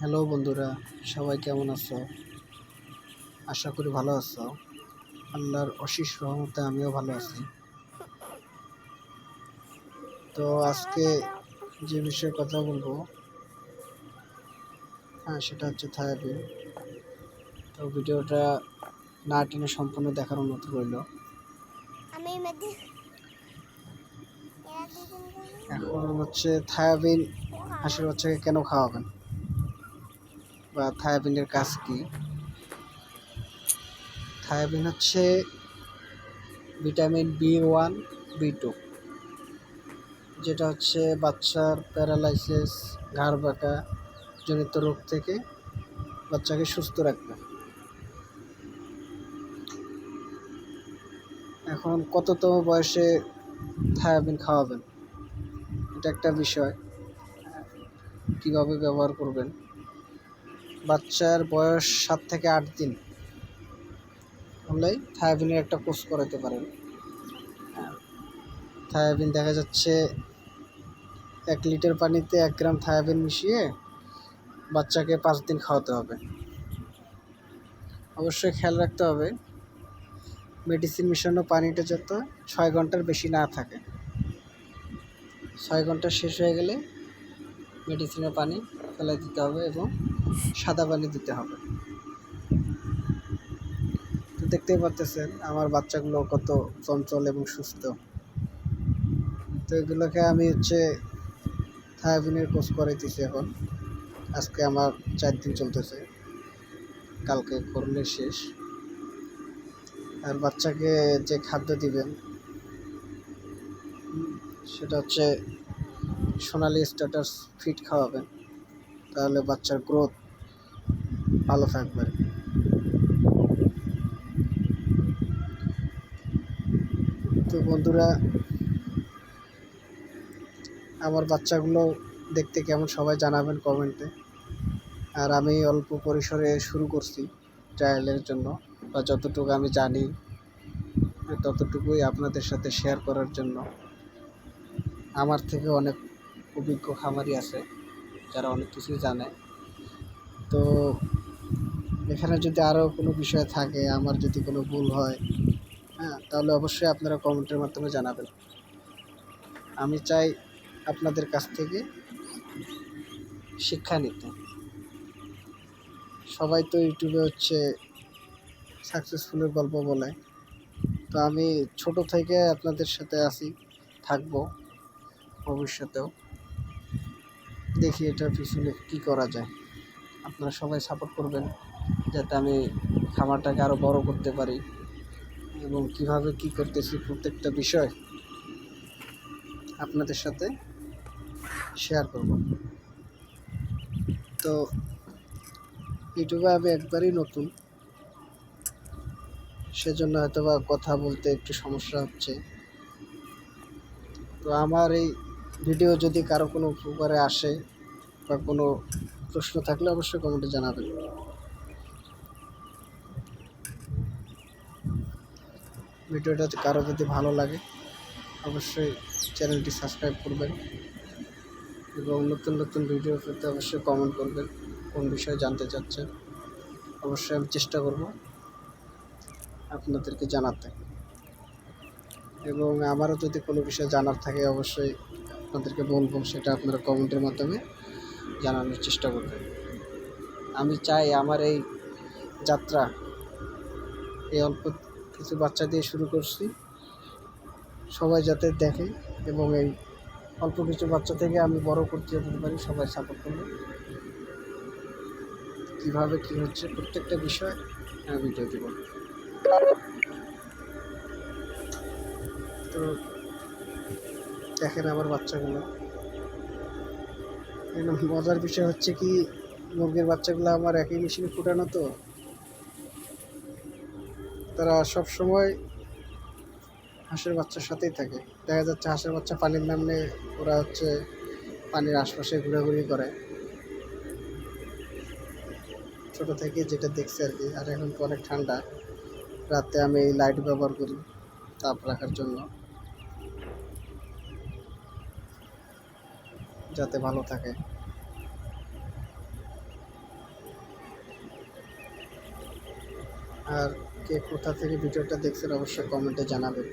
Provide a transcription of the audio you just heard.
Hello বন্ধুরা, সবাই কেমন আছো? আশা করি ভালো আছো। আল্লাহর অশেষ রহমতে আমিও ভালো আছি। তো আজকে যে বিষয়ে কথা বলবো, সেটা হচ্ছে থায়াবিন। তো ভিডিওটা না টেনে সম্পূর্ণ দেখার অনুরোধ রইল। এখন হচ্ছে থায়াবিন হাঁসের বাচ্চাকে কেন খাওয়াবেন বা থায়াবিনের কাজ কি? থায়াবিন হচ্ছে ভিটামিন B1 B2, যেটা হচ্ছে বাচ্চার প্যারালাইসিস, ঘাড় বাঁকা জনিত রোগ থেকে বাচ্চাকে সুস্থ রাখবে। এখন কততম বয়সে থায়াবিন খাওয়াবেন, এটা একটা বিষয়। কিভাবে ব্যবহার করবেন, বাচ্চার বয়স 7 থেকে 8 দিন হলেই থায়াবিনের একটা কোর্স করাতে পারেন। থায়াবিন দেখা যাচ্ছে 1 লিটার পানিতে 1 গ্রাম থায়াবিন মিশিয়ে বাচ্চাকে 5 দিন খাওয়াতে হবে। অবশ্যই খেয়াল রাখতে হবে মেডিসিন মিশানো পানিটা যাতে 6 ঘন্টার বেশি না থাকে। 6 ঘন্টা শেষ হয়ে গেলে মেডিসিনের পানি ফেলে দিতে হবে এবং সাদা পানি দিতে হবে। তো দেখতেই পাচ্ছেন আমার বাচ্চাগুলো কত চঞ্চল এবং সুস্থ। তো এগুলোকে আমি থায়াবিনের কোর্স করাইতেছি এখন। আজকে আমার 4 দিন চলতেছে, কালকে করলে শেষ। আর বাচ্চাকে যে খাদ্য দিবেন সেটা হচ্ছে সোনালি স্ট্যাটাস ফিড খাওয়াবেন, তাহলে বাচ্চার গ্রোথ ভালো থাকবে। তো বন্ধুরা, আমার বাচ্চাগুলো দেখতে কেমন সবাই জানাবেন কমেন্টে। আর আমি অল্প পরিসরে শুরু করছি ট্রায়ালের জন্য, বা যতটুকু আমি জানি ততটুকুই আপনাদের সাথে শেয়ার করার জন্য। আমার থেকে অনেক অভিজ্ঞ খামারি আছে যারা অনেক কিছুই জানে। তো এখানে যদি আরও কোনো বিষয় থাকে, আমার যদি কোনো ভুল হয়, তাহলে অবশ্যই আপনারা কমেন্টের মাধ্যমে জানাবেন। আমি চাই আপনাদের কাছ থেকে শিক্ষা নিতে। সবাই তো ইউটিউবে সাকসেসফুলের গল্প বলে, তো আমি ছোট থেকে আপনাদের সাথে থাকবো ভবিষ্যতেও। দেখি এটার পিছনে কী করা যায়। আপনারা সবাই সাপোর্ট করবেন যাতে আমি খামারটাকে আরও বড় করতে পারি, এবং কিভাবে কি করতেছি প্রত্যেকটা বিষয় আপনাদের সাথে শেয়ার করব। তো ইউটিউবে আমি একবারই নতুন, সেজন্য হয়তোবা কথা বলতে একটু সমস্যা হচ্ছে। তো আমার এই ভিডিও যদি কারো কোনো উপকারে আসে বা কোনো প্রশ্ন থাকলে অবশ্যই কমেন্টে জানাবেন। ভিডিওটা কারো যদি ভালো লাগে অবশ্যই চ্যানেলটি সাবস্ক্রাইব করবেন, এবং নতুন নতুন ভিডিও পেতে অবশ্যই কমেন্ট করবেন কোন বিষয়ে জানতে চাচ্ছেন। অবশ্যই আমি চেষ্টা করব আপনাদেরকে জানাতে, এবং আমারও যদি কোনো বিষয় জানার থাকে অবশ্যই আপনাদেরকে বলবো, সেটা আপনারা কমেন্টের মাধ্যমে জানানোর চেষ্টা করবেন। আমি চাই আমার এই যাত্রা এই অল্প কিছু বাচ্চা দিয়ে শুরু করছি, সবাই যাতে দেখে এবং এই অল্প কিছু বাচ্চা থেকে আমি বড় করতে যেতে পারি। সবাই সাপোর্ট করবে। কীভাবে কী হচ্ছে প্রত্যেকটা বিষয় আমি ভিডিও দেব। তো দেখেন আমার বাচ্চাগুলো, মজার বিষয় হচ্ছে কি, মুরগির বাচ্চাগুলো আমার একই মেশিনে ফুটানো, তো তারা সব সময় হাঁসের বাচ্চার সাথেই থাকে। দেখা যাচ্ছে হাঁসের বাচ্চা পানির নামলে ওরা পানির আশপাশে ঘোরাঘুরি করে, ছোটো থেকে যেটা দেখছি আর কি। আর এখন তো অনেক ঠান্ডা, রাতে আমি এই লাইট ব্যবহার করি তাপ রাখার জন্য, যাতে ভালো থাকে। আর কে কোথা থেকে ভিডিওটা দেখছেন অবশ্যই কমেন্টে জানাবেন।